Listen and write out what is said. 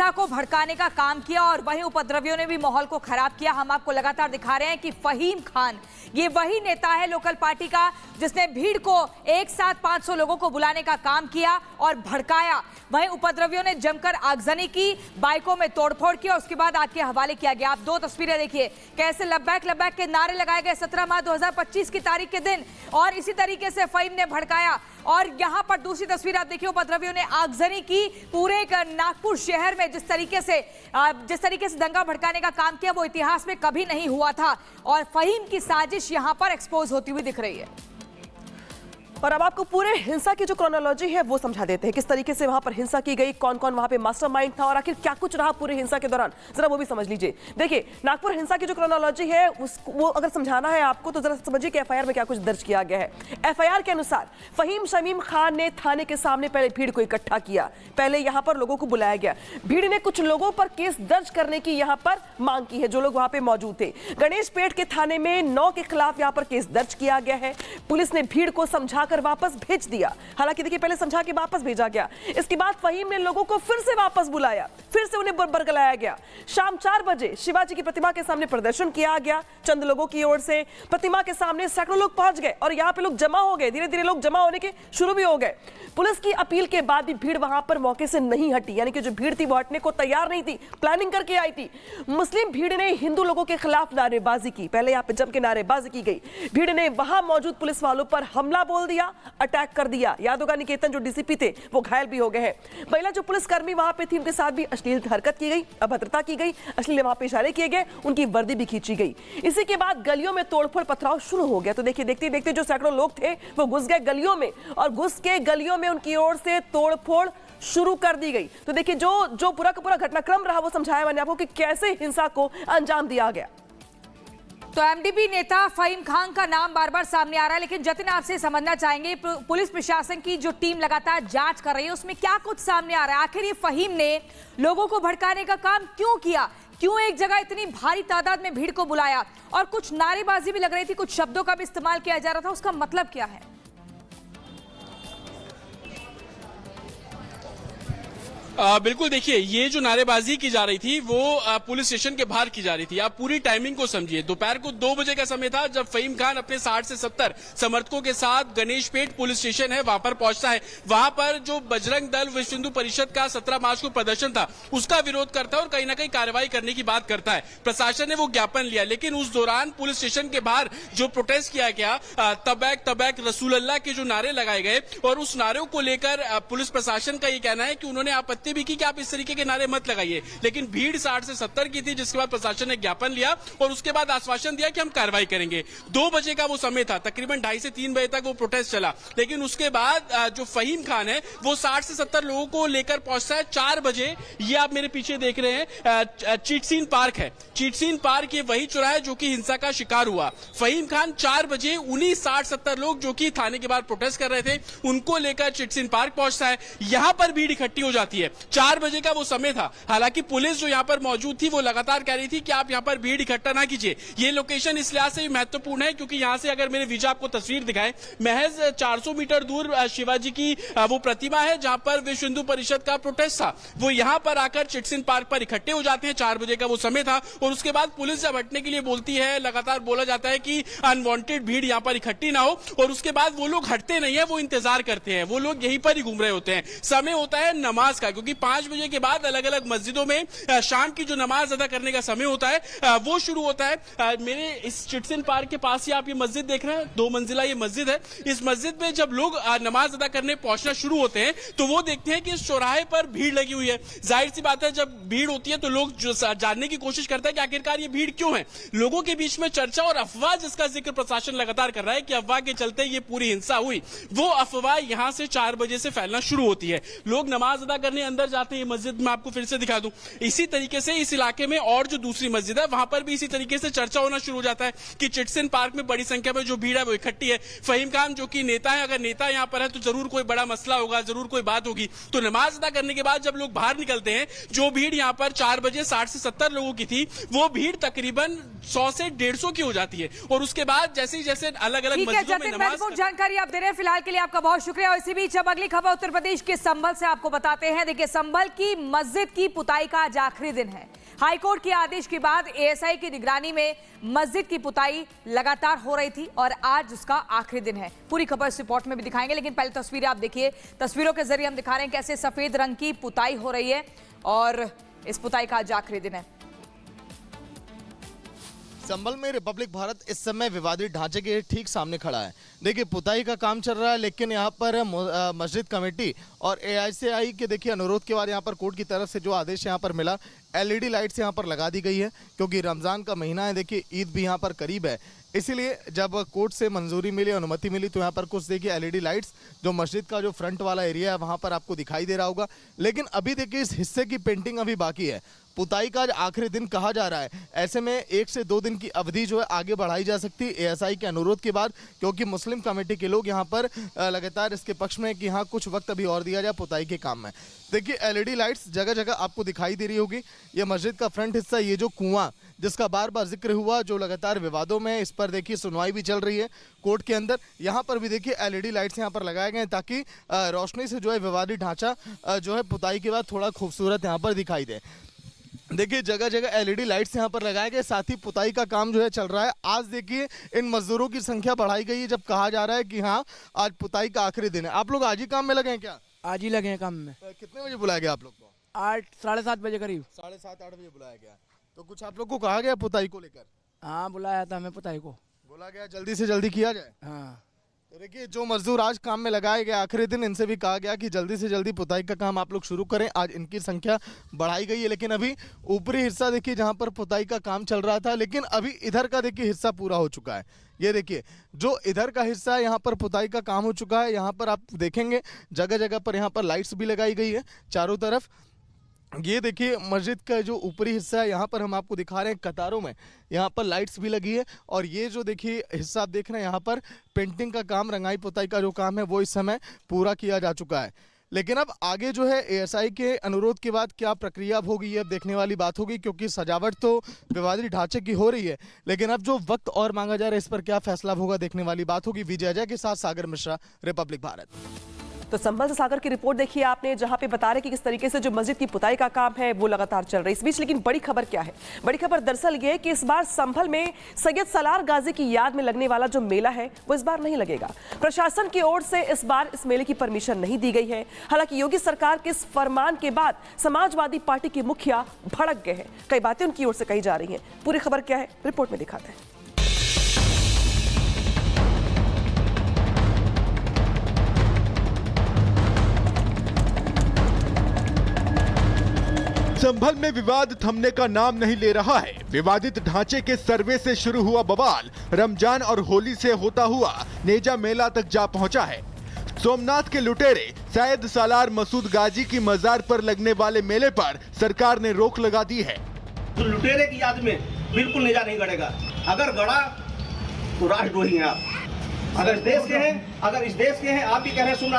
हिंसा को भड़काने का काम किया और वहीं उपद्रवियों ने भी माहौल को खराब किया। हम आपको लगातार दिखा रहे हैं कि फहीम खान ये वही नेता है लोकल पार्टी का जिसने भीड़ को एक साथ 500 लोगों को बुलाने का काम किया और भड़काया। वहीं उपद्रवियों ने जमकर आगजनी की, बाइकों में तोड़फोड़ की और उसके बाद आग के हवाले किया गया। आप दो तस्वीरें देखिए कैसे लब्बैक लब्बैक के नारे लगाए गए 17 मार्च 2025 की तारीख के दिन, और इसी तरीके से फहीम ने भड़काया। और यहां पर दूसरी तस्वीर आप देखिए, उपद्रवियों ने आगजनी की पूरे नागपुर शहर में। जिस तरीके से दंगा भड़काने का काम किया वो इतिहास में कभी नहीं हुआ था और फहीम की साजिश यहां पर एक्सपोज होती हुई दिख रही है। और अब आपको पूरे हिंसा की जो क्रोनोलॉजी है वो समझा देते हैं, किस तरीके से वहां पर हिंसा की गई, कौन कौन वहां पे मास्टरमाइंड था और आखिर क्या कुछ रहा पूरे हिंसा के दौरान, जरा वो भी समझ लीजिए। देखिए, नागपुर हिंसा की जो क्रोनोलॉजी है वो अगर समझाना है आपको तो जरा समझिए कि एफआईआर में क्या कुछ दर्ज किया गया है। एफआईआर के अनुसार फहीम शमीम खान ने थाने के सामने पहले भीड़ को इकट्ठा किया, पहले यहां पर लोगों को बुलाया गया। भीड़ ने कुछ लोगों पर केस दर्ज करने की यहां पर मांग की है जो लोग वहां पे मौजूद थे। गणेश पेट के थाने में 9 के खिलाफ यहां पर केस दर्ज किया गया है। पुलिस ने भीड़ को समझाकर वापस भेज दिया। हालांकि देखिए, पहले समझा के वापस भेजा गया, इसके बाद फहीम ने लोगों को फिर से वापस बुलाया, फिर से उन्हें बरगलाया गया। शाम 4 बजे शिवाजी की प्रतिमा के सामने प्रदर्शन किया गया चंद लोगों की ओर से। प्रतिमा के सामने सैकड़ों लोग पहुंच गए और यहां पे लोग जमा हो गए, धीरे धीरे लोग जमा होने के शुरू भी हो गए। पुलिस की अपील के बाद भी भीड़ वहां पर मौके से नहीं हटी, यानी कि जो भीड़ थी वो हटने को तैयार नहीं थी, प्लानिंग करके आई थी। मुस्लिम भीड़ ने हिंदू लोगों के खिलाफ नारेबाजी की, पहले यहां पे जम के नारेबाजी की गई। भीड़ ने वहां मौजूद पुलिस वालों पर हमला बोल दिया, अटैक कर दिया। याद होगा निकेतन जो डीसीपी थे वो घायल भी हो गए हैं। महिला जो पुलिसकर्मी वहां पे थी उनके साथ भी अश्लील हरकत की गई, अभद्रता की गई, अश्लील वहां पे इशारे किए गए, उनकी वर्दी भी खींची गई। इसी के बाद गलियों में तोड़फोड़ पथराव शुरू हो गया। तो देखिए, देखते देखते जो सैकड़ों लोग थे वो घुस गए गलियों में और घुस के गलियों में उनकी ओर से तोड़फोड़ शुरू कर दी गई। तो देखिए, जो पूरा का पूरा घटनाक्रम रहा वो समझाया मैंने आपको कि कैसे हिंसा को अंजाम दिया गया। तो एमडीपी नेता फहीम खान का नाम बार बार सामने आ रहा है, लेकिन जतिन आपसे समझना चाहेंगे पुलिस प्रशासन की जो टीम लगातार जांच कर रही है उसमें क्या कुछ सामने आ रहा है? आखिर ये फहीम ने लोगों को भड़काने का काम क्यों किया? क्यों एक जगह इतनी भारी तादाद में भीड़ को बुलाया? और कुछ नारेबाजी भी लग रही थी, कुछ शब्दों का भी इस्तेमाल किया जा रहा था, उसका मतलब क्या है? बिल्कुल, देखिए, ये जो नारेबाजी की जा रही थी वो पुलिस स्टेशन के बाहर की जा रही थी। आप पूरी टाइमिंग को समझिए। दोपहर को 2 बजे का समय था जब फहीम खान अपने 60 से 70 समर्थकों के साथ गणेश पेट पुलिस स्टेशन है वहां पर पहुंचता है। वहां पर जो बजरंग दल विश्व हिंदू परिषद का 17 मार्च को प्रदर्शन था उसका विरोध करता है और कहीं ना कहीं कार्रवाई करने की बात करता है। प्रशासन ने वो ज्ञापन लिया, लेकिन उस दौरान पुलिस स्टेशन के बाहर जो प्रोटेस्ट किया गया, तबैक तबैक रसूल अल्लाह के जो नारे लगाए गए, और उस नारों को लेकर पुलिस प्रशासन का ये कहना है कि उन्होंने आपत्ति भी की कि आप इस तरीके के नारे मत लगाइए, लेकिन भीड़ 60 से 70 की थी, जिसके बाद प्रशासन ने ज्ञापन लिया और उसके बाद आश्वासन दिया कि हम कार्रवाई करेंगे। 2 बजे का वो समय था, तकरीबन 2:30 से 3 बजे तक वो प्रोटेस्ट चला, लेकिन उसके बाद जो फहीम खान है वो 60 से 70 लोगों को लेकर पहुंचता है 4 बजे। ये आप मेरे पीछे देख रहे हैं चीटसीन पार्क है। चीटसीन पार्क ये वही चौराहा है जो कि हिंसा का शिकार हुआ। फहीम खान 4 बजे उन्हीं 60-70 लोग जो कि थाने के बाहर प्रोटेस्ट कर रहे थे उनको लेकर चीटसीन पार्क पहुंचता है। यहां पर भीड़ इकट्ठी हो जाती है। 4 बजे का वो समय था। हालांकि पुलिस जो यहां पर मौजूद थी वो लगातार कह रही थी कि आप यहां पर भीड़ इकट्ठा ना कीजिए। ये लोकेशन इस लिहाज से भी महत्वपूर्ण है क्योंकि यहां से, अगर मेरे विजय आपको तस्वीर दिखाएं, महज 400 मीटर दूर शिवाजी की वो प्रतिमा है जहां पर विश्व हिंदू परिषद का प्रोटेस्ट था। वो यहां पर आकर चिटसिन पार्क पर इकट्ठे हो जाते हैं। 4 बजे का वो समय था और उसके बाद पुलिस जब हटने के लिए बोलती है, लगातार बोला जाता है कि अनवांटेड भीड़ यहां पर इकट्ठी ना हो, और उसके बाद वो लोग हटते नहीं है, वो इंतजार करते हैं। वो लोग यहीं पर ही घूम रहे होते हैं। समय होता है नमाज का, क्योंकि 5 बजे के बाद अलग अलग मस्जिदों में शाम की जो नमाज अदा करने का समय होता है वो शुरू होता है। मेरे इस चिटसिन पार्क के पास ही आप ये मस्जिद देख रहे हैं, 2 मंजिला ये मस्जिद है। इस मस्जिद में जब लोग नमाज अदा करने पहुंचना शुरू होते हैं तो वो देखते हैं कि इस चौराहे पर भीड़ लगी हुई है। जाहिर सी बात है, जब भीड़ होती है तो लोग जानने की कोशिश करते हैं कि आखिरकार ये भीड़ क्यों है। लोगों के बीच में चर्चा और अफवाह, जिसका जिक्र प्रशासन लगातार कर रहा है कि अफवाह के चलते ये पूरी हिंसा हुई, वो अफवाह यहां से 4 बजे से फैलना शुरू होती है। लोग नमाज अदा करने अंदर जाते हैं। ये मस्जिद में आपको फिर से दिखा दूं, इसी तरीके से इस इलाके में और जो दूसरी मस्जिद है वहां पर भी इसी तरीके से चर्चा होना शुरू हो जाता है कि चिटसिन पार्क में बड़ी संख्या में जो भीड़ है वो इकट्ठी है। फहीम खान जो कि नेता है, अगर नेता यहां पर है तो जरूर कोई बड़ा मसला होगा, जरूर कोई बात होगी। तो नमाज अदा करने के बाद जब लोग बाहर निकलते हैं, जो भीड़ यहां पर 4 बजे 60 से 70 लोगों की थी, वो भीड़ तकरीबन 100 से 150 की हो जाती है और उसके बाद जैसे ही जैसे अलग अलग ठीक है मस्जिदों में जतिन, नमाज महत्वपूर्ण जानकारी आप दे रहे हैं फिलहाल के लिए, आपका बहुत शुक्रिया। और इसी बीच अब अगली खबर उत्तर प्रदेश के संभल से आपको बताते हैं। देखिए, संभल की मस्जिद की पुताई का आज आखिरी दिन है। हाईकोर्ट के आदेश के बाद एएसआई की निगरानी में मस्जिद की पुताई लगातार हो रही थी और आज उसका आखिरी दिन है। पूरी खबर इस रिपोर्ट में भी दिखाएंगे, लेकिन पहले तस्वीरें आप देखिए। तस्वीरों के जरिए हम दिखा रहे हैं कैसे सफेद रंग की पुताई हो रही है और इस पुताई का आज आखिरी दिन है। संभल में रिपब्लिक भारत इस समय विवादित ढांचे के ठीक सामने खड़ा है। देखिए, पुताई का काम चल रहा है, लेकिन यहाँ पर मस्जिद कमेटी और एआईसीआई के देखिए अनुरोध के बाद यहाँ पर कोर्ट की तरफ से जो आदेश यहाँ पर मिला, एलईडी लाइट्स यहाँ पर लगा दी गई है, क्योंकि रमजान का महीना है। देखिए, ईद भी यहाँ पर करीब है, इसीलिए जब कोर्ट से मंजूरी मिली, अनुमति मिली, तो यहाँ पर कुछ देखिए एलईडी लाइट्स जो मस्जिद का जो फ्रंट वाला एरिया है वहाँ पर आपको दिखाई दे रहा होगा। लेकिन अभी देखिए इस हिस्से की पेंटिंग अभी बाकी है। पुताई का आज आखिरी दिन कहा जा रहा है, ऐसे में 1 से 2 दिन की अवधि जो है आगे बढ़ाई जा सकती है एएसआई के अनुरोध के बाद, क्योंकि मुस्लिम कमेटी के लोग यहाँ पर लगातार इसके पक्ष में कि हाँ कुछ वक्त अभी और दिया जाए पुताई के काम में। देखिए, एलईडी लाइट्स जगह जगह आपको दिखाई दे रही होगी। ये मस्जिद का फ्रंट हिस्सा, ये जो कुआं जिसका बार बार जिक्र हुआ, जो लगातार विवादों में, इस पर देखिए सुनवाई भी चल रही है कोर्ट के अंदर। यहाँ पर भी देखिए एलईडी लाइट्स यहाँ पर लगाए गए हैं ताकि रोशनी से जो है विवादित ढांचा जो है पुताई के बाद थोड़ा खूबसूरत यहाँ पर दिखाई दे। देखिए, जगह जगह एलईडी लाइट्स यहाँ पर लगाए गए, साथ ही पुताई का काम जो है चल रहा है। आज देखिए इन मजदूरों की संख्या बढ़ाई गई है, जब कहा जा रहा है कि हाँ आज पुताई का आखिरी दिन है। आप लोग आज ही काम में लगे हैं क्या? आज ही लगे हैं काम में। कितने बजे बुलाया गया आप लोग को? 8 साढ़े 7 बजे करीब। 7:30-8 बजे बुलाया गया। तो कुछ आप लोग को कहा गया पुताई को लेकर? हाँ, बुलाया था हमें पुताई को। बोला गया जल्दी से जल्दी किया जाए। हाँ, तो देखिए, जो मजदूर आज काम में लगाए गए आखिरी दिन, इनसे भी कहा गया कि जल्दी से जल्दी पुताई का काम आप लोग शुरू करें। आज इनकी संख्या बढ़ाई गई है, लेकिन अभी ऊपरी हिस्सा देखिए जहां पर पुताई का काम चल रहा था, लेकिन अभी इधर का देखिए हिस्सा पूरा हो चुका है। ये देखिए जो इधर का हिस्सा है, यहाँ पर पुताई का काम हो चुका है। यहाँ पर आप देखेंगे जगह जगह पर यहाँ पर लाइट्स भी लगाई गई है चारों तरफ। ये देखिए मस्जिद का जो ऊपरी हिस्सा है, यहाँ पर हम आपको दिखा रहे हैं कतारों में यहाँ पर लाइट्स भी लगी है। और ये जो देखिए हिस्सा आप देख रहे हैं, यहाँ पर पेंटिंग का काम, रंगाई पुताई का जो काम है वो इस समय पूरा किया जा चुका है। लेकिन अब आगे जो है एएसआई के अनुरोध के बाद क्या प्रक्रिया होगी, ये अब देखने वाली बात होगी, क्योंकि सजावट तो विवादित ढांचे की हो रही है, लेकिन अब जो वक्त और मांगा जा रहा है इस पर क्या फैसला होगा देखने वाली बात होगी। विजय अजय के साथ सागर मिश्रा, रिपब्लिक भारत। तो संभल से सागर की रिपोर्ट देखिए आपने, जहां पे बता रहे कि किस तरीके से जो मस्जिद की पुताई का काम है वो लगातार चल रहा है। इस बीच लेकिन बड़ी खबर क्या है? बड़ी खबर दरअसल ये है कि इस बार संभल में सैयद सलार गाजी की याद में लगने वाला जो मेला है वो इस बार नहीं लगेगा। प्रशासन की ओर से इस बार इस मेले की परमिशन नहीं दी गई है। हालांकि योगी सरकार के इस फरमान के बाद समाजवादी पार्टी के मुखिया भड़क गए हैं। कई बातें उनकी ओर से कही जा रही हैं। पूरी खबर क्या है रिपोर्ट में दिखाते हैं। संभल में विवाद थमने का नाम नहीं ले रहा है। विवादित ढांचे के सर्वे से शुरू हुआ बवाल रमजान और होली से होता हुआ नेजा मेला तक जा पहुंचा है। सोमनाथ के लुटेरे सैयद सालार मसूद गाजी की मजार पर लगने वाले मेले पर सरकार ने रोक लगा दी है। तो लुटेरे की याद में बिल्कुल नेजा नहीं गड़ेगा। अगर गड़ा तो राष्ट्रद्रोही हैं आप। अगर इस देश के हैं, आप भी कह रहे हैं सोमनाथ